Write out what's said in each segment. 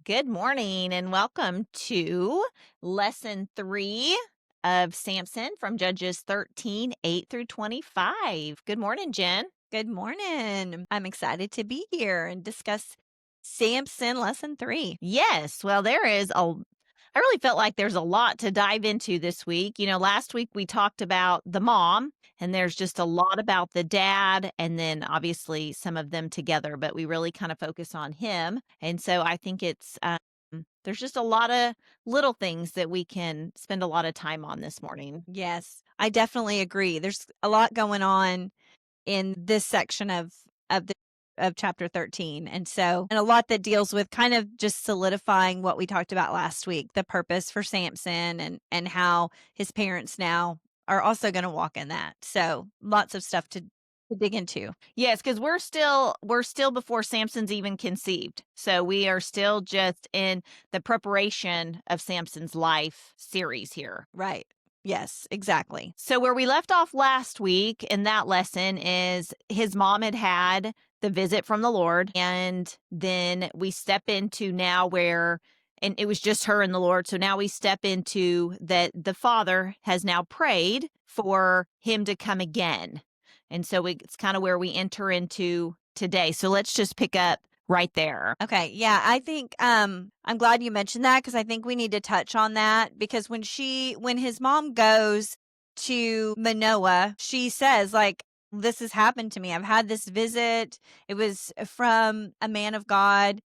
Good morning and welcome to lesson 3 of Samson from Judges 13, 8 through 25. Good morning, Jen. Good morning. I'm excited to be here and discuss Samson lesson 3. Yes, well, I really felt like there's a lot to dive into this week. Last week we talked about the mom, and there's just a lot about the dad, and then obviously some of them together, but we really kind of focus on him. And so I think there's just a lot of little things that we can spend a lot of time on this morning. Yes, I definitely agree. There's a lot going on in this section of the of chapter 13. And a lot that deals with kind of just solidifying what we talked about last week, the purpose for Samson and how his parents now are also going to walk in that. So, lots of stuff to dig into. Yes, because we're still before Samson's even conceived. So we are still just in the preparation of Samson's life series here. Right. Yes, exactly. So where we left off last week in that lesson is his mom had the visit from the Lord, and then we step into now where and it was just her and the Lord. So now we step into that the father has now prayed for him to come again. And so it's kind of where we enter into today. So let's just pick up right there. Okay, yeah, I think I'm glad you mentioned that because I think we need to touch on that because when his mom goes to Manoah, she says like this has happened to me. I've had this visit. It was from a man of God.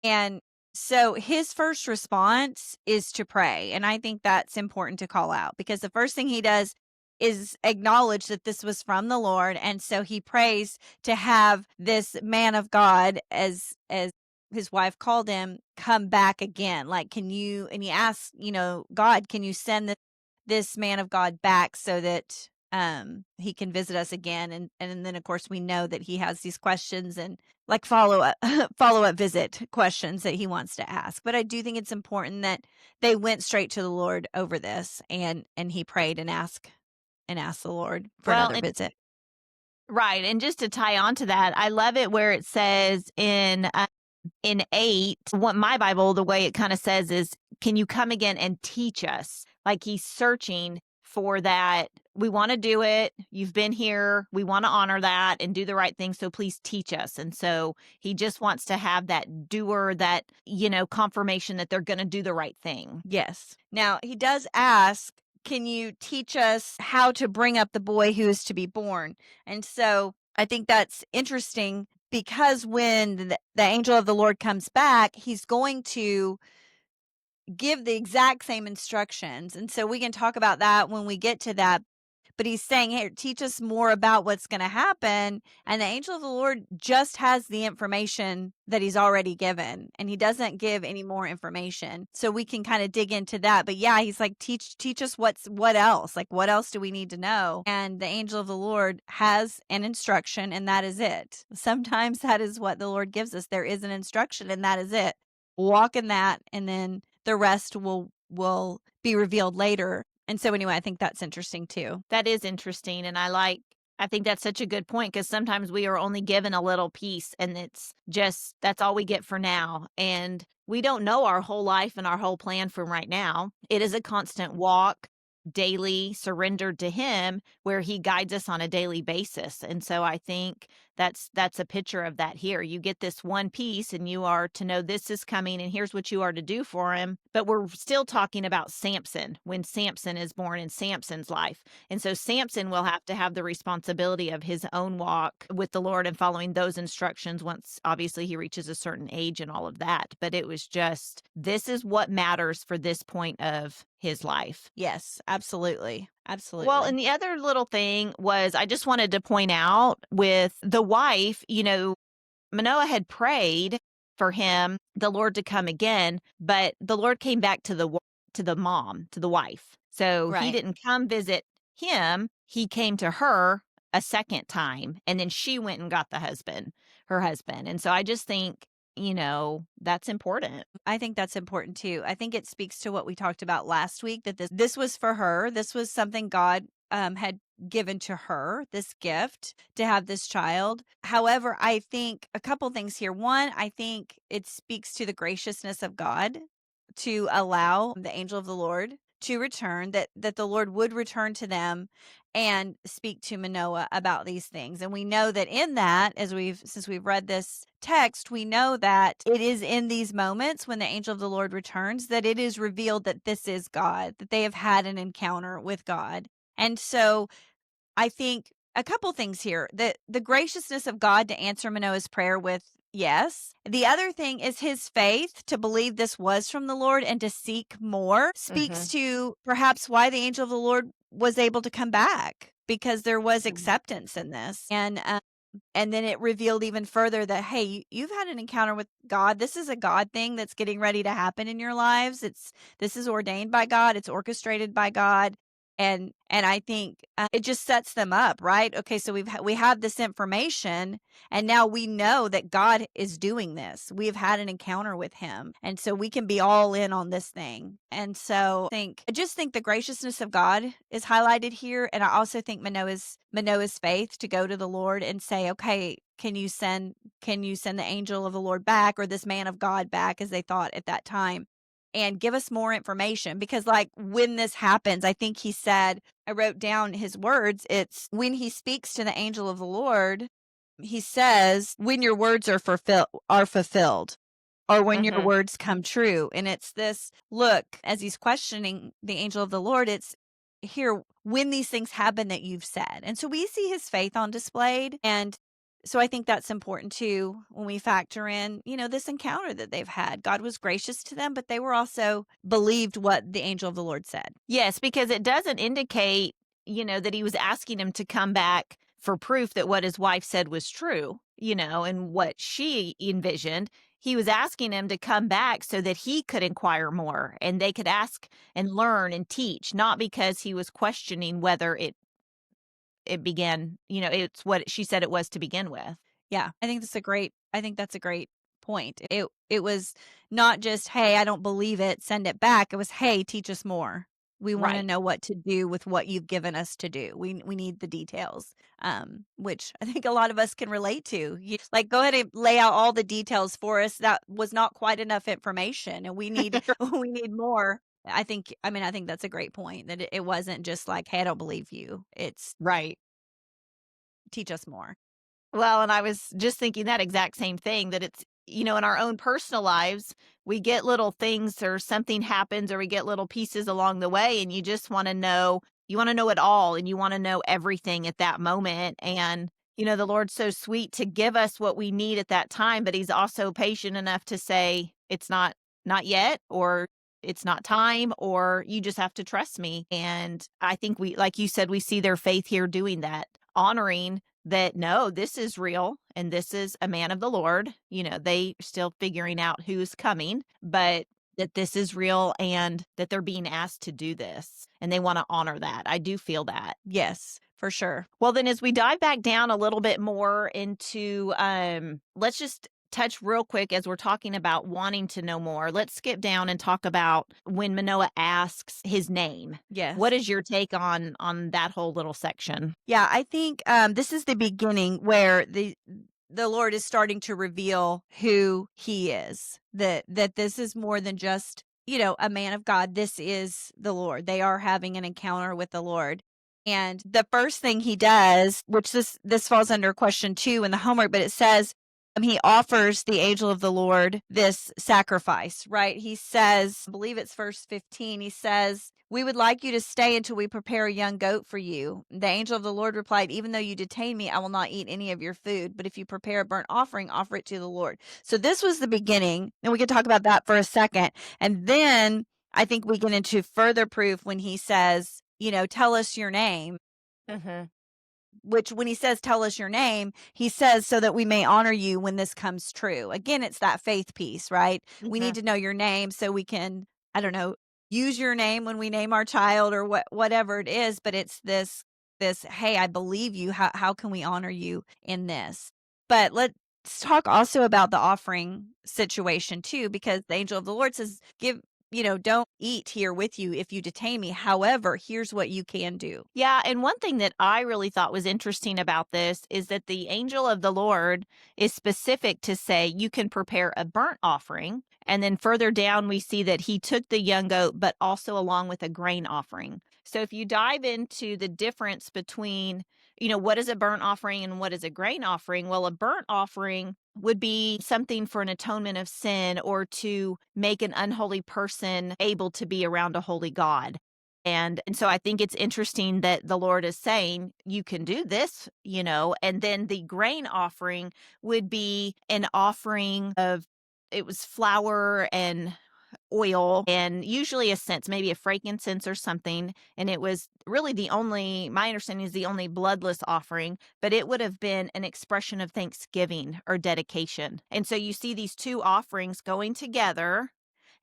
And so his first response is to pray. And I think that's important to call out because the first thing he does is acknowledge that this was from the Lord. And so he prays to have this man of God, as his wife called him, come back again. Like, can you, and he asks, God, can you send this man of God back so that he can visit us again? And then of course we know that he has these questions and like follow up visit questions that he wants to ask. But I do think it's important that they went straight to the Lord over this and he prayed and asked the Lord for Well, another visit. right. And just to tie on to that, I love it where it says in 8, what my Bible, the way it kind of says is, can you come again and teach us? Like he's searching for that. We want to do it. You've been here. We want to honor that and do the right thing. So please teach us. And so he just wants to have that doer, that, confirmation that they're going to do the right thing. Yes. Now, he does ask, can you teach us how to bring up the boy who is to be born? And so I think that's interesting because when the angel of the Lord comes back, he's going to give the exact same instructions. And so we can talk about that when we get to that. But he's saying, hey, teach us more about what's going to happen. And the angel of the Lord just has the information that he's already given. And he doesn't give any more information. So we can kind of dig into that. But yeah, he's like, teach us what else? Like, what else do we need to know? And the angel of the Lord has an instruction, and that is it. Sometimes that is what the Lord gives us. There is an instruction, and that is it. Walk in that, and then the rest will be revealed later. And so anyway, I think that's interesting too. That is interesting. And I think that's such a good point because sometimes we are only given a little piece and that's all we get for now. And we don't know our whole life and our whole plan from right now. It is a constant walk, daily surrendered to him where he guides us on a daily basis. And so I think that's a picture of that here. You get this one piece and you are to know this is coming and here's what you are to do for him. But we're still talking about Samson when Samson is born in Samson's life. And so Samson will have to have the responsibility of his own walk with the Lord and following those instructions once obviously he reaches a certain age and all of that. But it was just, this is what matters for this point of his life. Yes, absolutely. Absolutely. Well, and the other little thing was I just wanted to point out with the wife, Manoah had prayed for him, the Lord to come again, but the Lord came back to the mom, to the wife. So he Right. didn't come visit him. He came to her a second time, and then she went and got her husband. And so I just think, that's important. I think that's important too. I think it speaks to what we talked about last week that this was for her. This was something God had given to her this gift to have this child. However, I think a couple things here. One, I think it speaks to the graciousness of God to allow the angel of the Lord to return, that the Lord would return to them and speak to Manoah about these things. And we know that in that, since we've read this text, we know that it is in these moments when the angel of the Lord returns that it is revealed that this is God, that they have had an encounter with God. And so I think a couple things here. The graciousness of God to answer Manoah's prayer with yes. The other thing is his faith to believe this was from the Lord and to seek more speaks Mhm. to perhaps why the angel of the Lord was able to come back, because there was Mhm. acceptance in this. And then it revealed even further that, hey, you've had an encounter with God. This is a God thing that's getting ready to happen in your lives. This is ordained by God. It's orchestrated by God. And I think it just sets them up, right? Okay, so we have this information, and now we know that God is doing this. We have had an encounter with Him, and so we can be all in on this thing. And so I just think the graciousness of God is highlighted here, and I also think Manoah's faith to go to the Lord and say, okay, can you send the angel of the Lord back, or this man of God back, as they thought at that time, and give us more information. Because like when this happens, I think he said, I wrote down his words, it's when he speaks to the angel of the Lord, he says, when your words are fulfilled, or when your Mhm. words come true. And it's this look, as he's questioning the angel of the Lord, it's here when these things happen that you've said. And so we see his faith on displayed. And so I think that's important too when we factor in, this encounter that they've had. God was gracious to them, but they were also believed what the angel of the Lord said. Yes, because it doesn't indicate, that he was asking him to come back for proof that what his wife said was true, and what she envisioned. He was asking him to come back so that he could inquire more and they could ask and learn and teach, not because he was questioning whether it began, it's what she said it was to begin with. Yeah, I think that's a great point. It was not just, "Hey, I don't believe it, send it back." It was, "Hey, teach us more. We wanna Right. know what to do with what you've given us to do. We need the details." Which I think a lot of us can relate to. Like, go ahead and lay out all the details for us. That was not quite enough information, and we need we need more. I think that's a great point, that it wasn't just like, "Hey, I don't believe you." It's, Right. "Teach us more." Well, and I was just thinking that exact same thing, that it's, in our own personal lives, we get little things or something happens or we get little pieces along the way and you want to know it all and you want to know everything at that moment. And, the Lord's so sweet to give us what we need at that time, but he's also patient enough to say, it's not yet, or it's not time, or you just have to trust me. And I think like you said, we see their faith here doing that, honoring that no, this is real and this is a man of the Lord. They still figuring out who's coming, but that this is real and that they're being asked to do this and they want to honor that. I do feel that. Yes, for sure. Well, then as we dive back down a little bit more into let's just touch real quick as we're talking about wanting to know more. Let's skip down and talk about when Manoah asks his name. Yes. What is your take on that whole little section? Yeah, I think this is the beginning where the Lord is starting to reveal who He is. That this is more than just a man of God. This is the Lord. They are having an encounter with the Lord. And the first thing he does, which this falls under question 2 in the homework, but it says he offers the angel of the Lord this sacrifice, right? He says, I believe it's verse 15, he says, "We would like you to stay until we prepare a young goat for you." The angel of the Lord replied, "Even though you detain me, I will not eat any of your food. But if you prepare a burnt offering, offer it to the Lord." So this was the beginning. And we could talk about that for a second. And then I think we get into further proof when he says, tell us your name. Mhm. Which when he says, "Tell us your name," he says, "So that we may honor you when this comes true." Again, it's that faith piece, right? We need Mhm. to know your name so we can, I don't know, use your name when we name our child, or whatever it is, but it's this, "Hey, I believe you. How can we honor you in this?" But let's talk also about the offering situation too, because the angel of the Lord says, "Give don't eat here with you if you detain me. However, here's what you can do. Yeah, and one thing that I really thought was interesting about this is that the angel of the Lord is specific to say you can prepare a burnt offering. And then further down, we see that he took the young goat, but also along with a grain offering. So if you dive into the difference between, what is a burnt offering and what is a grain offering? Well, a burnt offering would be something for an atonement of sin or to make an unholy person able to be around a holy God. And so I think it's interesting that the Lord is saying, you can do this, and then the grain offering would be an offering of it was flour and oil and usually a sense, maybe a frankincense or something. And it was really my understanding is the only bloodless offering, but it would have been an expression of thanksgiving or dedication. And so you see these two offerings going together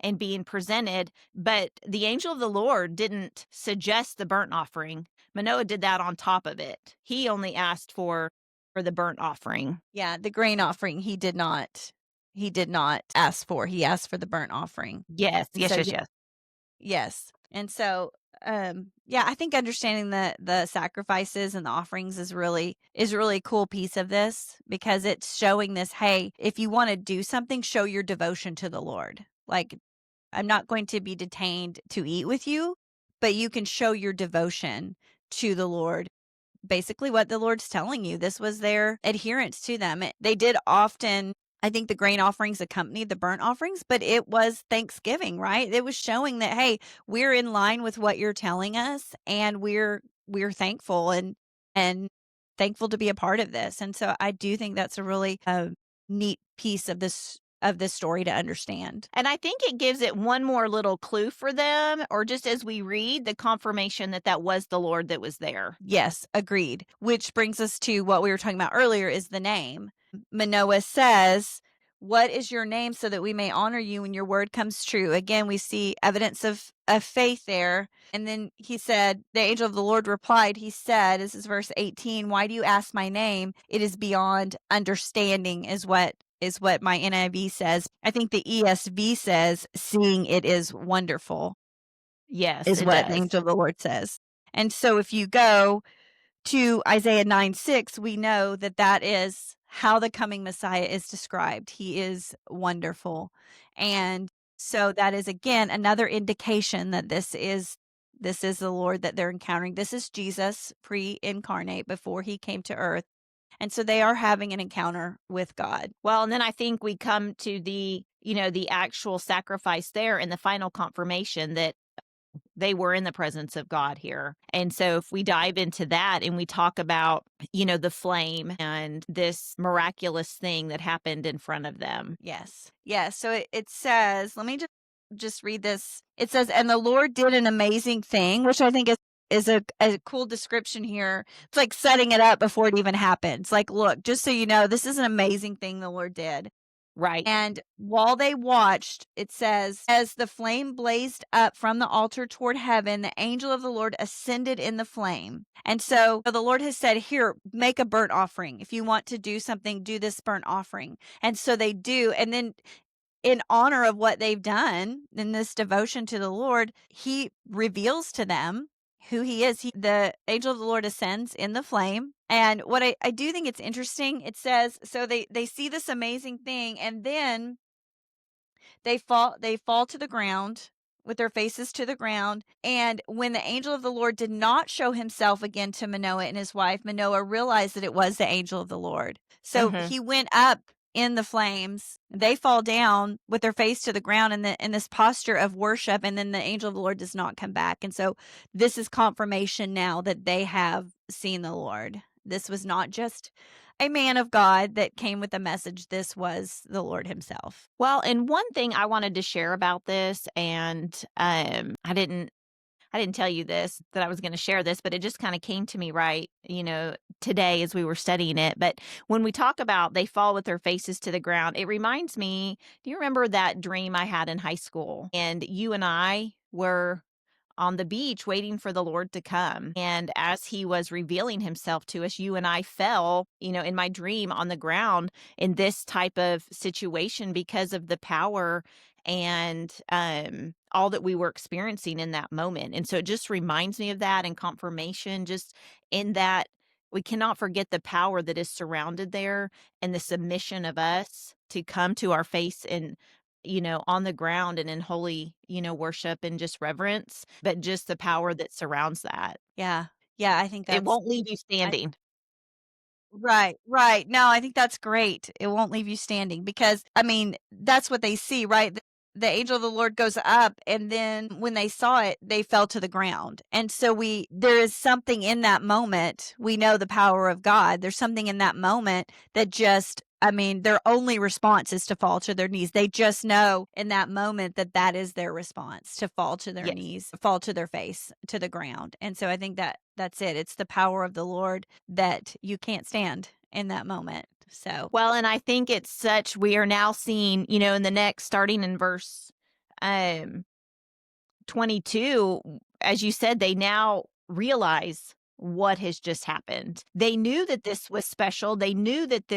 and being presented, but the angel of the Lord didn't suggest the burnt offering. Manoah did that on top of it. He only asked for the burnt offering. Yeah, the grain offering he did not ask for. He asked for the burnt offering. Yes, And yes, so yes, yes. yes. And so yeah, I think understanding the sacrifices and the offerings is really cool piece of this because it's showing this, hey, if you want to do something, show your devotion to the Lord. Like I'm not going to be detained to eat with you, but you can show your devotion to the Lord. Basically what the Lord's telling you. This was their adherence to them. They did often, I think the grain offerings accompanied the burnt offerings, but it was thanksgiving, right? It was showing that, hey, we're in line with what you're telling us and we're thankful and thankful to be a part of this. And so I do think that's a really neat piece of this story to understand. And I think it gives it one more little clue for them, or just as we read, the confirmation that that was the Lord that was there. Yes, agreed. Which brings us to what we were talking about earlier is the name. Manoah says, "What is your name so that we may honor you when your word comes true?" Again, we see evidence of faith there. And then he said, the angel of the Lord replied, he said, this is verse 18, "Why do you ask my name? It is beyond understanding," is what my NIV says. I think the ESV says, "Seeing it is wonderful," Yes, is it what the does. angel of the Lord says. And so if you go to Isaiah 9:6, we know that that is how the coming Messiah is described. He is wonderful. And so that is again another indication that this is the Lord that they're encountering. This is Jesus pre-incarnate before he came to earth. And so they are having an encounter with God. Well, and then I think we come to the actual sacrifice there and the final confirmation that they were in the presence of God here. And so if we dive into that and we talk about, the flame and this miraculous thing that happened in front of them. Yes. Yes. So it says, let me just read this. It says, "And the Lord did an amazing thing," which I think is a cool description here. It's like setting it up before it even happens. Like, look, just so you know, this is an amazing thing the Lord did. Right. And while they watched, it says, "As the flame blazed up from the altar toward heaven, the angel of the Lord ascended in the flame." And so the Lord has said, "Here, make a burnt offering. If you want to do something, do this burnt offering." And so they do. And then in honor of what they've done in this devotion to the Lord, he reveals to them who he is. The angel of the Lord ascends in the flame. And what I do think it's interesting, it says, so they see this amazing thing and then they fall to the ground with their faces to the ground. And when the angel of the Lord did not show himself again to Manoah and his wife, Manoah realized that it was the angel of the Lord. So Mhm. he went up in the flames. They fall down with their face to the ground in this posture of worship, and then the angel of the Lord does not come back. And so this is confirmation now that they have seen the Lord. This was not just a man of God that came with a message. This was the Lord himself. Well, and one thing I wanted to share about this, and I didn't tell you this that I was going to share this, but it just kind of came to me right, today as we were studying it. But when we talk about they fall with their faces to the ground, it reminds me, do you remember that dream I had in high school? And you and I were on the beach waiting for the Lord to come. And as he was revealing himself to us, you and I fell, in my dream on the ground in this type of situation because of the power and all that we were experiencing in that moment. And so it just reminds me of that and confirmation, just in that we cannot forget the power that is surrounded there and the submission of us to come to our face and on the ground and in holy, worship and just reverence, but just the power that surrounds that. Yeah. Yeah, I think It that's won't leave you I standing. Right, right. No, I think that's great. It won't leave you standing because, I mean, that's what they see, right? The angel of the Lord goes up, and then when they saw it, they fell to the ground. And so there is something in that moment. We know the power of God. There's something in that moment that just, I mean, their only response is to fall to their knees. They just know in that moment that that is their response, to fall to their Yes. knees, fall to their face to the ground. And so I think that that's it. It's the power of the Lord that you can't stand in that moment. So, Well, and I think it's such we are now seeing, in the next starting in verse um 22, as you said, they now realize what has just happened. They knew that this was special. They knew that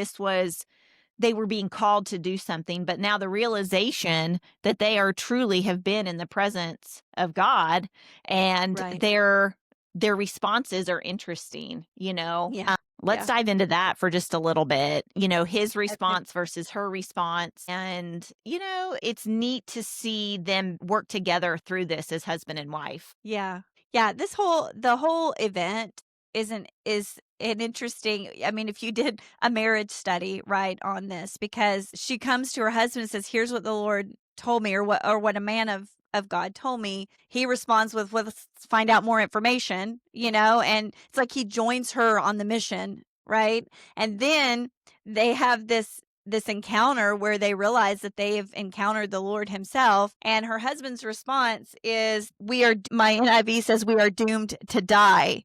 they were being called to do something, but now the realization that they are truly have been in the presence of God, and right. their responses are interesting, Yeah. Let's Yeah. dive into that for just a little bit. His Okay. response versus her response. And, it's neat to see them work together through this as husband and wife. Yeah. Yeah, the whole event is an interesting, I mean, if you did a marriage study, right, on this, because she comes to her husband and says, "Here's what the Lord told me," or what a man of God told me. He responds with, "Well, let's find out more information," and it's like he joins her on the mission, right? And then they have this encounter where they realize that they've encountered the Lord himself, and her husband's response is, "We are," my NIV says, "we are doomed to die."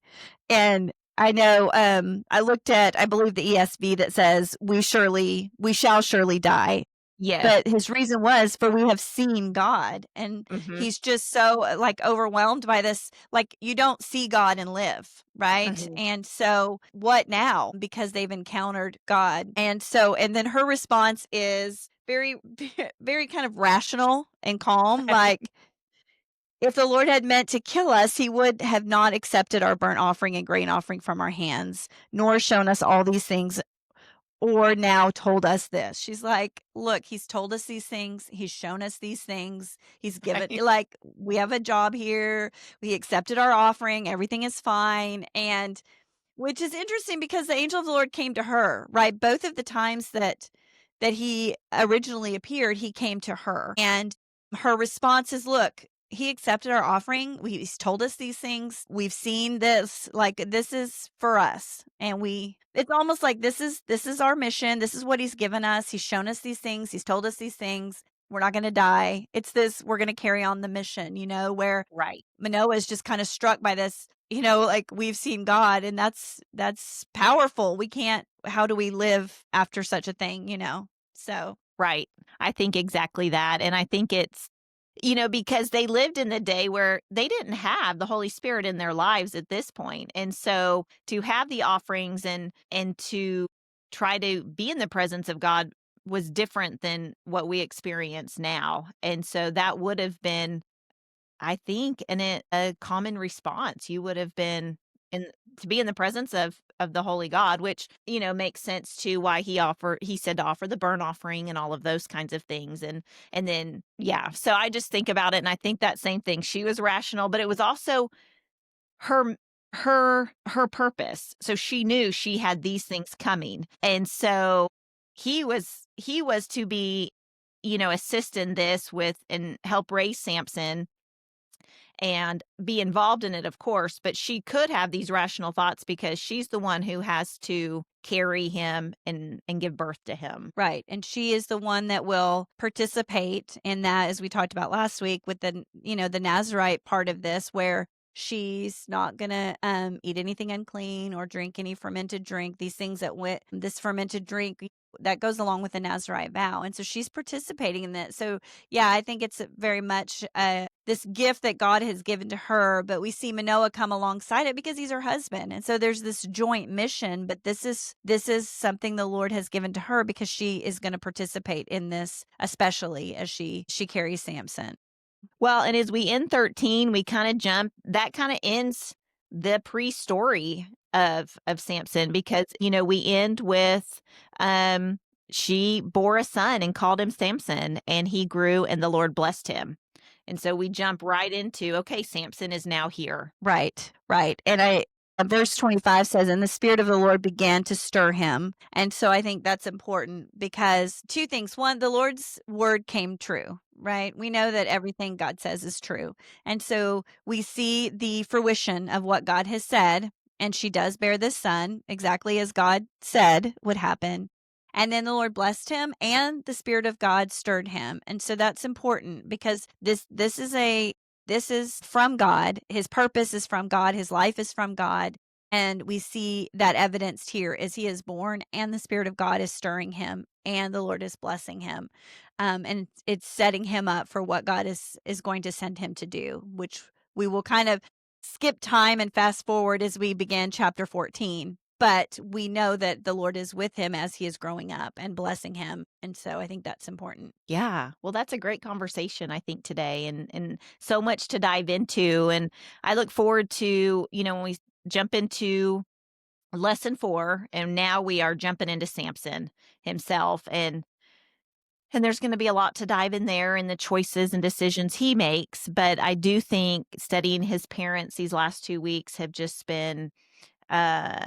And I know, I looked at, I believe, the ESV that says, we shall surely die." Yes. But his reason was, "For we have seen God." And Hmm. he's just so, like, overwhelmed by this, like, you don't see God and live, right? And so, what now? Because they've encountered God. And so, and then her response is very, very kind of rational and calm, like, "If the Lord had meant to kill us, he would have not accepted our burnt offering and grain offering from our hands, nor shown us all these things, or now told us this." She's like, "Look, he's told us these things. He's shown us these things. He's given, Right. like, we have a job here. We accepted our offering. Everything is fine." And which is interesting because the angel of the Lord came to her, right? Both of the times that he originally appeared, he came to her. And her response is, "Look, he accepted our offering. He's told us these things. We've seen this. Like, this is for us." And it's almost like this is our mission. This is what he's given us. He's shown us these things. He's told us these things. We're not going to die. It's this, we're going to carry on the mission, where Right. Manoah is just kind of struck by this, like, we've seen God, and that's powerful. We can't, how do we live after such a thing, So, Right. I think exactly that. And I think it's, because they lived in the day where they didn't have the Holy Spirit in their lives at this point. And so to have the offerings and to try to be in the presence of God was different than what we experience now. And so that would have been, I think, a common response. You would have been in to be in the presence of the holy God, which, makes sense to why he said to offer the burnt offering and all of those kinds of things. And then yeah, so I just think about it and I think that same thing. She was rational, but it was also her her purpose. So she knew she had these things coming. And so he was to be, assist in this with and help raise Samson and be involved in it, of course, but she could have these rational thoughts because she's the one who has to carry him and give birth to him. right. And she is the one that will participate in that, as we talked about last week, with the Nazarite part of this, where she's not gonna eat anything unclean or drink any fermented drink. These things that went, this fermented drink that goes along with the Nazirite vow, and so she's participating in that. So, yeah, I think it's very much, this gift that God has given to her, but we see Manoah come alongside it because he's her husband, and so there's this joint mission, but this is something the Lord has given to her because she is gonna participate in this, especially as she carries Samson. Well, and as we end 13, we kinda jump that kinda ends the pre-story of Samson because, we end with, um, she bore a son and called him Samson, and he grew and the Lord blessed him. And so we jump right into, okay, Samson is now here. Right, right, and verse 25 says, "And the Spirit of the Lord began to stir him," and so I think that's important because 2 things. 1, the Lord's word came true, right? We know that everything God says is true, and so we see the fruition of what God has said, and she does bear this son, exactly as God said would happen, and then the Lord blessed him, and the Spirit of God stirred him, and so that's important because this is from God. His purpose is from God. His life is from God. And we see that evidenced here as he is born and the Spirit of God is stirring him and the Lord is blessing him. And it's setting him up for what God is going to send him to do, which we will kind of skip time and fast forward as we begin chapter 14. But we know that the Lord is with him as he is growing up and blessing him. And so I think that's important. Yeah. Well, that's a great conversation, I think, today and so much to dive into. And I look forward to, when we jump into lesson 4, and now we are jumping into Samson himself. And there's going to be a lot to dive in there and the choices and decisions he makes. But I do think studying his parents these last 2 weeks have just been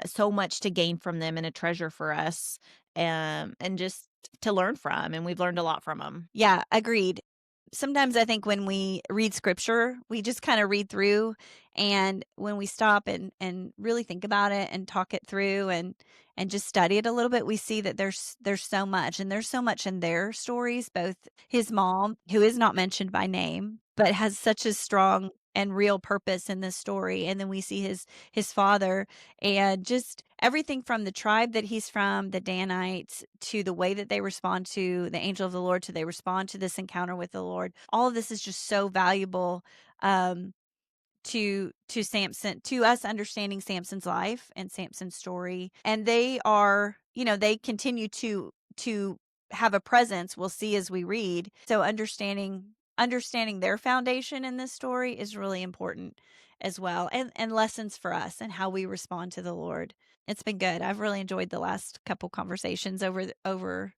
so much to gain from them and a treasure for us, and just to learn from. And we've learned a lot from them. Yeah, agreed. Sometimes I think when we read scripture, we just kind of read through, and when we stop and really think about it and talk it through and just study it a little bit, we see that there's so much, and there's so much in their stories, both his mom, who is not mentioned by name, but has such a strong and real purpose in this story, and then we see his father and just everything from the tribe that he's from, the Danites, to the way that they respond to the angel of the Lord, to they respond to this encounter with the Lord. All of this is just so valuable um, to Samson, to us understanding Samson's life and Samson's story. And they are, they continue to have a presence. We'll see as we read. So understanding their foundation in this story is really important as well, and lessons for us and how we respond to the Lord. It's been good. I've really enjoyed the last couple conversations over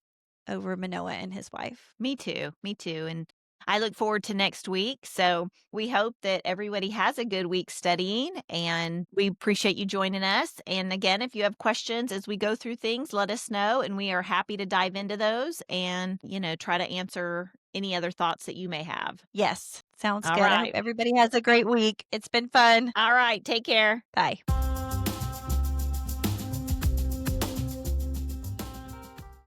Manoah and his wife. Me too. Me too. And I look forward to next week. So we hope that everybody has a good week studying, and we appreciate you joining us. And again, if you have questions as we go through things, let us know, and we are happy to dive into those and, try to answer any other thoughts that you may have. Yes, sounds All good. I hope right. everybody has a great week. It's been fun. All right. Take care. Bye.